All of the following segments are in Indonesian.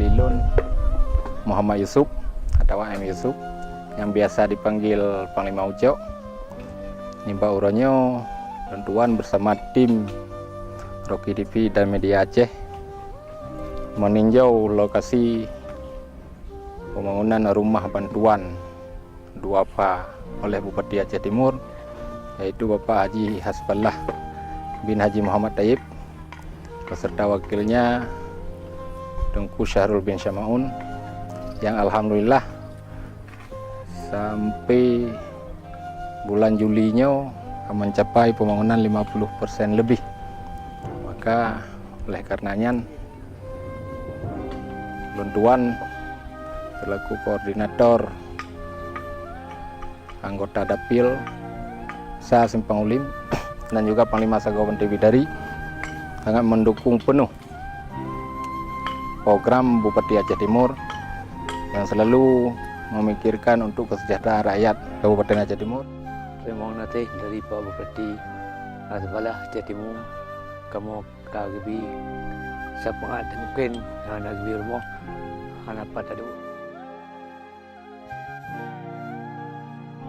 Lilun Muhammad Yusuf atau AM Yusuf yang biasa dipanggil Panglima Ujo. Nimba uronyo bantuan bersama tim Rocky TV dan Media Aceh meninjau lokasi pembangunan rumah bantuan duafa oleh Bupati Aceh Timur, yaitu Bapak Haji Hasballah bin Haji Muhammad Taib beserta wakilnya Tengku Syahrul bin Syamaun, yang alhamdulillah sampai bulan Julinya mencapai pembangunan 50% lebih. Maka oleh karenanya bantuan selaku koordinator anggota Dapil Sa Simpang Ulim dan juga Panglima Sagawan Bidari sangat mendukung penuh program Bupati Aceh Timur yang selalu memikirkan untuk kesejahteraan rakyat Kabupaten Aceh Timur. Terima kasih dari Pak Bupati Hasballah Aceh Timur, kamu kagabi sa pangat mungkin nagbi rumah hanapan tadi.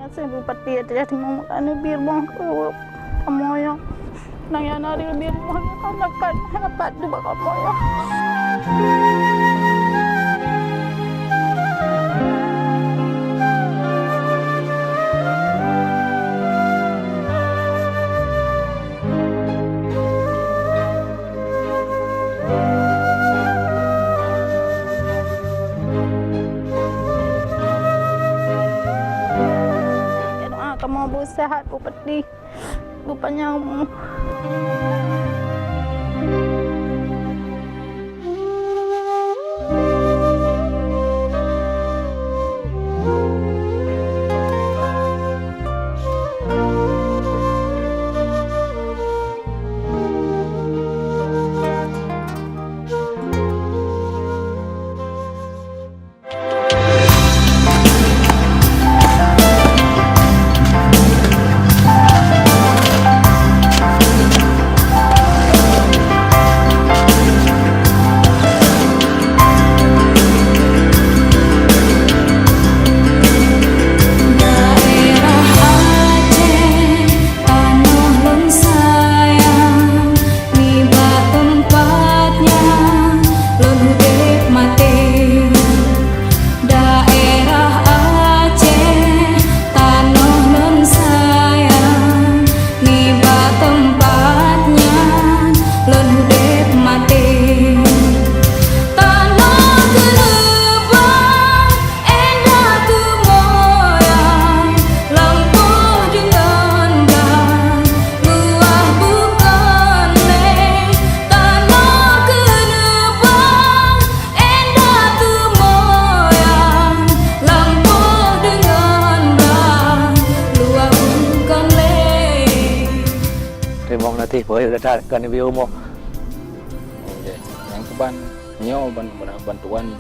Saya Bupati Aceh Timur makanya bir bang kamu yang nanya nari bir bang hanapan dua kamu ya. Kamu berusaha Bupati rupanya. Terima kasih boleh datang ke video mo. Yang keban nyo bantuan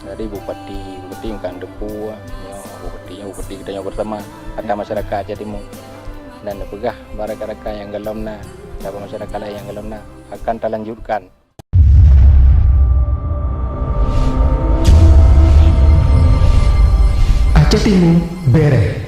dari Bupati yang kan depu Bupati kita bersama ada masyarakat Aceh Timur dan pegah baraka-raka yang galamna dan masyarakat lain yang galamna akan terlanjutkan. Aceh Timur bere.